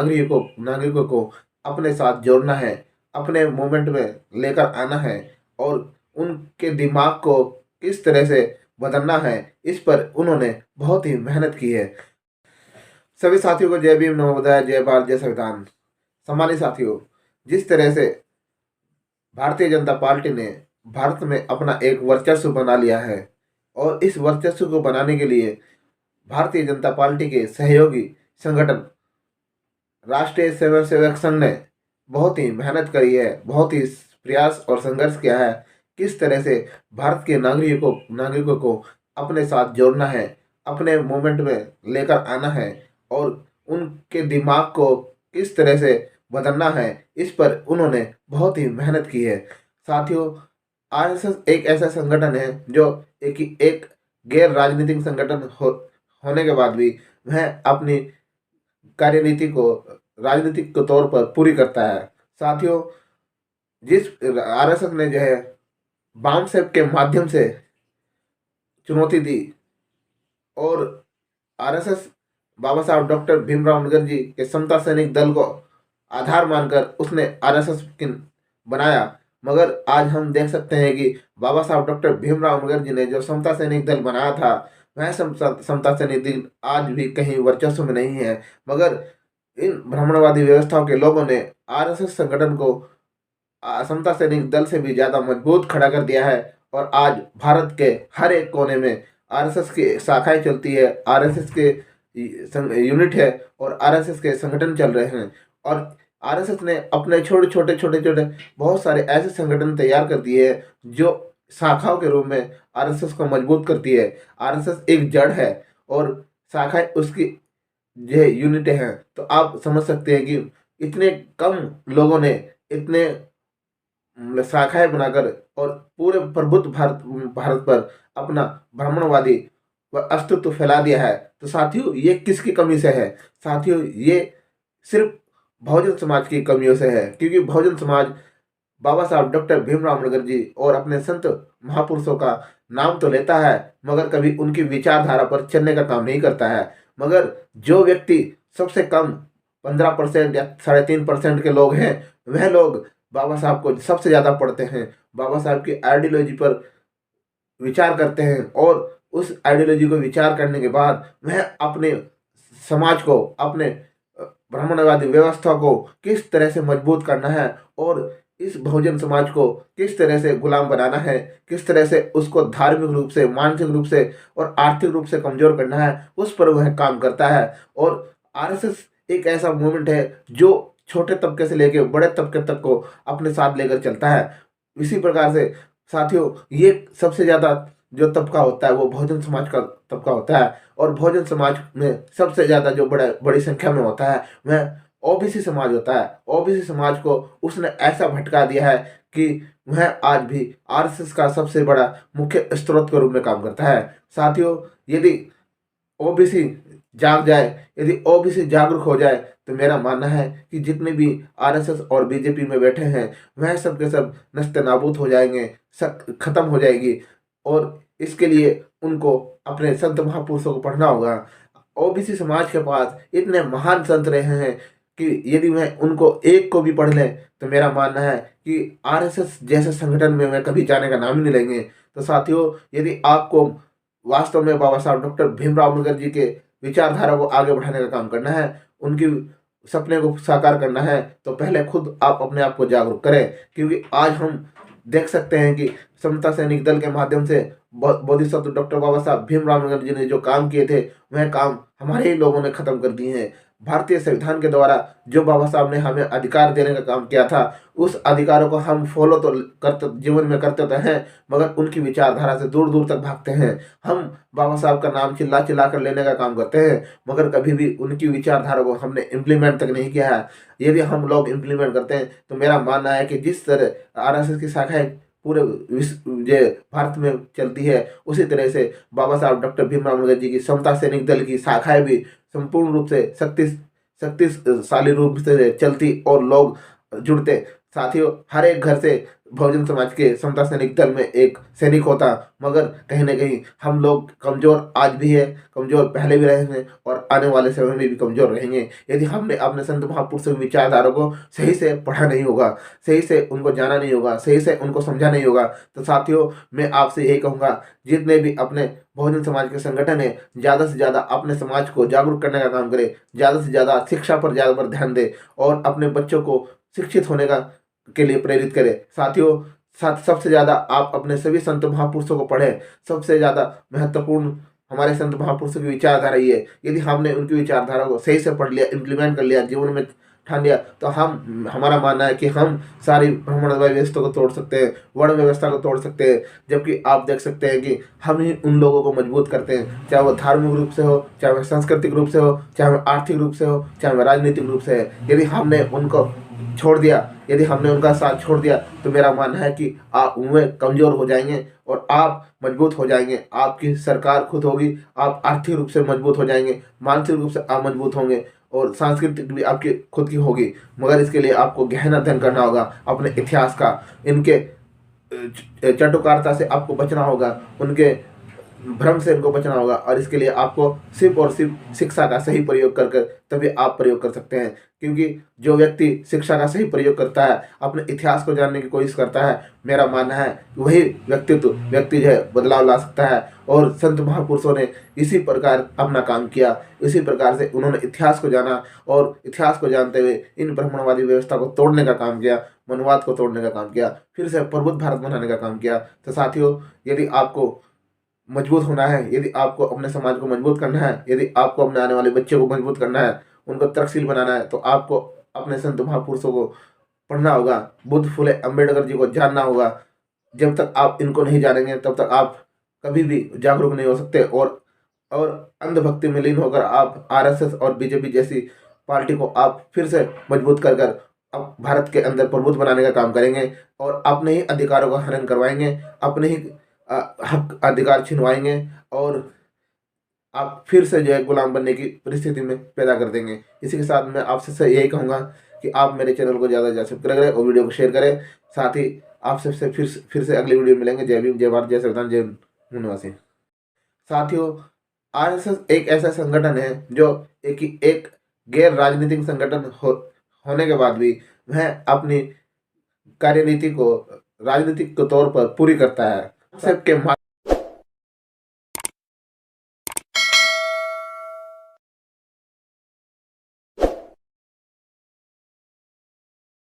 नागरिकों को अपने साथ जोड़ना है, अपने मूवमेंट में लेकर आना है और उनके दिमाग को किस तरह से बदलना है, इस पर उन्होंने बहुत ही मेहनत की है। सभी साथियों को जय भीम, नमोबुद्धाय, जय भारत, जय संविधान। सम्मानित साथियों, जिस तरह से भारतीय जनता पार्टी ने भारत में अपना एक वर्चस्व बना लिया है और इस वर्चस्व को बनाने के लिए भारतीय जनता पार्टी के सहयोगी संगठन राष्ट्रीय स्वयंसेवक संघ ने बहुत ही मेहनत करी है, बहुत ही प्रयास और संघर्ष किया है। किस तरह से भारत के नागरिकों को अपने साथ जोड़ना है, अपने मूवमेंट में लेकर आना है और उनके दिमाग को किस तरह से बदलना है, इस पर उन्होंने बहुत ही मेहनत की है। साथियों, आरएसएस एक ऐसा संगठन है जो एक गैर राजनीतिक संगठन होने के बाद भी वह अपनी कार्यनीति को राजनीतिक के तौर पर पूरी करता है। साथियों, जिस आरएसएस ने जो है बामसेफ के माध्यम से चुनौती दी और आरएसएस बाबा साहब डॉक्टर भीमराव अम्बेडकर जी के समता सैनिक दल को आधार मानकर उसने आरएसएस बनाया, मगर आज हम देख सकते हैं कि बाबा साहब डॉक्टर भीमराव अम्बेडकर जी ने जो समता सैनिक दल बनाया था, वह समता सैनिक दल आज भी कहीं वर्चस्व में नहीं है। मगर इन ब्राह्मणवादी व्यवस्थाओं के लोगों ने आरएसएस संगठन को समता सैनिक दल से भी ज़्यादा मजबूत खड़ा कर दिया है और आज भारत के हर एक कोने में आरएसएस की शाखाएं चलती है, आरएसएस के यूनिट है और आरएसएस के संगठन चल रहे हैं। और आरएसएस ने अपने छोटे बहुत सारे ऐसे संगठन तैयार कर दिए हैं जो शाखाओं के रूप में आरएसएस को मजबूत करती है। आरएसएस एक जड़ है और शाखाएं उसकी जो यूनिट हैं। तो आप समझ सकते हैं कि इतने कम लोगों ने इतने शाखाएं बनाकर और पूरे प्रबुद्ध भारत पर अपना ब्राह्मणवादी अस्तित्व फैला दिया है। तो साथियों, ये किसकी कमी से है? साथियों, ये सिर्फ बहुजन समाज की कमियों से है, क्योंकि बहुजन समाज बाबा साहब डॉक्टर भीमराव अम्बेडकर जी और अपने संत महापुरुषों का नाम तो लेता है, मगर कभी उनकी विचारधारा पर चलने का काम नहीं करता है। मगर जो व्यक्ति सबसे कम 15% या 3.5% के लोग हैं, वह लोग बाबा साहब को सबसे ज़्यादा पढ़ते हैं, बाबा साहब की आइडियोलॉजी पर विचार करते हैं और उस आइडियोलॉजी को विचार करने के बाद वह अपने समाज को, अपने ब्राह्मणवादी व्यवस्था को किस तरह से मजबूत करना है और इस बहुजन समाज को किस तरह से गुलाम बनाना है, किस तरह से उसको धार्मिक रूप से, मानसिक रूप से और आर्थिक रूप से कमजोर करना है, उस पर वह काम करता है। और आरएसएस एक ऐसा मूवमेंट है जो छोटे तबके से लेकर बड़े तबके तक को अपने साथ लेकर चलता है। इसी प्रकार से साथियों, ये सबसे ज़्यादा जो तबका होता है वो बहुजन समाज का तबका होता है और बहुजन समाज में सबसे ज़्यादा जो बड़ी संख्या में होता है वह ओबीसी समाज होता है। ओबीसी समाज को उसने ऐसा भटका दिया है कि वह आज भी आरएसएस का सबसे बड़ा मुख्य स्रोत के रूप में काम करता है। साथियों, यदि ओबीसी जाग जाए, यदि ओबीसी जागरूक हो जाए, तो मेरा मानना है कि जितने भी आरएसएस और बीजेपी में बैठे हैं वह सब के सब नस्ते नाबूद हो जाएंगे, सब खत्म हो जाएगी। और इसके लिए उनको अपने संत महापुरुषों को पढ़ना होगा। ओबीसी समाज के पास इतने महान संत रहे हैं कि यदि वह उनको एक को भी पढ़ लें तो मेरा मानना है कि आरएसएस जैसे संगठन में वह कभी जाने का नाम ही नहीं लेंगे। तो साथियों, यदि आपको वास्तव में बाबा साहब डॉक्टर भीमराव अम्बेडकर जी के विचारधारा को आगे बढ़ाने का काम करना है, उनकी सपने को साकार करना है, तो पहले खुद आप अपने आप को जागरूक करें। क्योंकि आज हम देख सकते हैं कि समता सैनिक दल के माध्यम से बोधिसत्व डॉक्टर बाबा साहब भीमराव अम्बेडकर जी ने जो काम किए थे वह काम हमारे ही लोगों ने खत्म कर दिए हैं। भारतीय संविधान के द्वारा जो बाबा साहब ने हमें अधिकार देने का काम किया था, उस अधिकारों को हम फॉलो तो करते, जीवन में करते तो हैं, मगर उनकी विचारधारा से दूर दूर तक भागते हैं। हम बाबा साहब का नाम चिल्ला चिल्ला कर लेने का काम करते हैं, मगर कभी भी उनकी विचारधारा को हमने इम्प्लीमेंट तक नहीं किया है। यदि हम लोग इम्प्लीमेंट करते हैं तो मेरा मानना है कि जिस तरह आरएसएस की शाखाएं पूरे जो भारत में चलती है, उसी तरह से बाबा साहब डॉक्टर भीमराव अम्बेडकर जी की समता सैनिक दल की शाखाएं भी संपूर्ण रूप से शक्तिशाली रूप से चलती और लोग जुड़ते। साथियों, हर एक घर से बहुजन समाज के समता सैनिक दल में एक सैनिक होता, मगर कहीं न कहीं हम लोग कमज़ोर आज भी है, कमज़ोर पहले भी रहे हैं और आने वाले समय में भी कमज़ोर रहेंगे। यदि हमने अपने संत महापुरुषों की विचारधारा को सही से पढ़ा नहीं होगा, सही से उनको जाना नहीं होगा, सही से उनको समझा नहीं होगा, तो साथियों मैं आपसे यही कहूँगा, जितने भी अपने बहुजन समाज के संगठन हैं, ज़्यादा से ज़्यादा अपने समाज को जागरूक करने का काम करें, ज़्यादा से ज़्यादा शिक्षा पर ज़्यादा पर ध्यान दें और अपने बच्चों को शिक्षित होने का के लिए प्रेरित करें। साथियों, सबसे ज़्यादा आप अपने सभी संत महापुरुषों को पढ़ें। सबसे ज़्यादा महत्वपूर्ण हमारे संत महापुरुषों की विचारधारा ये है। यदि हमने उनकी विचारधारा को सही से पढ़ लिया, इम्प्लीमेंट कर लिया, जीवन में ठान लिया, तो हमारा मानना है कि हम सारी ब्राह्मणवादी व्यवस्था को तोड़ सकते हैं, वर्ण व्यवस्था को तोड़ सकते हैं। जबकि आप देख सकते हैं कि हम ही उन लोगों को मजबूत करते हैं, चाहे वो धार्मिक रूप से हो, चाहे वह सांस्कृतिक रूप से हो, चाहे वह आर्थिक रूप से हो, चाहे वह राजनीतिक रूप से है। यदि हमने उनको छोड़ दिया, यदि हमने उनका साथ छोड़ दिया, तो मेरा मानना है कि आप वे कमज़ोर हो जाएंगे और आप मजबूत हो जाएंगे। आपकी सरकार खुद होगी, आप आर्थिक रूप से मजबूत हो जाएंगे, मानसिक रूप से आप मजबूत होंगे और सांस्कृतिक भी आपकी खुद की होगी। मगर इसके लिए आपको गहन अध्ययन करना होगा अपने इतिहास का। इनके चटुकारता से आपको बचना होगा, उनके भ्रम से इनको बचना होगा और इसके लिए आपको सिर्फ और सिर्फ शिक्षा का सही प्रयोग कर तभी आप प्रयोग कर सकते हैं। क्योंकि जो व्यक्ति शिक्षा का सही प्रयोग करता है, अपने इतिहास को जानने की कोशिश करता है, मेरा मानना है वही व्यक्ति जो है बदलाव ला सकता है। और संत महापुरुषों ने इसी प्रकार अपना काम किया, इसी प्रकार से उन्होंने इतिहास को जाना और इतिहास को जानते हुए इन ब्राह्मणवादी व्यवस्था को तोड़ने का काम किया, मनवाद को तोड़ने का काम किया, फिर से प्रबुद्ध भारत बनाने का काम किया। तो साथियों, यदि आपको मजबूत होना है, यदि आपको अपने समाज को मजबूत करना है, यदि आपको अपने आने वाले बच्चे को मजबूत करना है, उनको तर्कशील बनाना है, तो आपको अपने संत महापुरुषों को पढ़ना होगा, बुद्ध फुले अम्बेडकर जी को जानना होगा। जब तक आप इनको नहीं जानेंगे तब तक आप कभी भी जागरूक नहीं हो सकते और अंधभक्ति में लीन होकर आप आरएसएस और बीजेपी जैसी पार्टी को आप फिर से मजबूत कर अब भारत के अंदर प्रभुत्व बनाने का काम करेंगे और अपने ही अधिकारों का हनन करवाएंगे, अपने ही हक अधिकार छिनवाएंगे और आप फिर से जो है गुलाम बनने की परिस्थिति में पैदा कर देंगे। इसी के साथ मैं आपसे यही कहूँगा कि आप मेरे चैनल को ज़्यादा से ज़्यादा सब्सक्राइब करें और वीडियो को शेयर करें। साथ ही आप सबसे फिर से अगली वीडियो मिलेंगे। जय भीम, जय भारत, जय संविधान, जय हिंद। साथियों, आरएसएस एक ऐसा संगठन है जो एक गैर राजनीतिक संगठन होने के बाद भी वह अपनी कार्यनीति को राजनीतिक के तौर पर पूरी करता है। सबके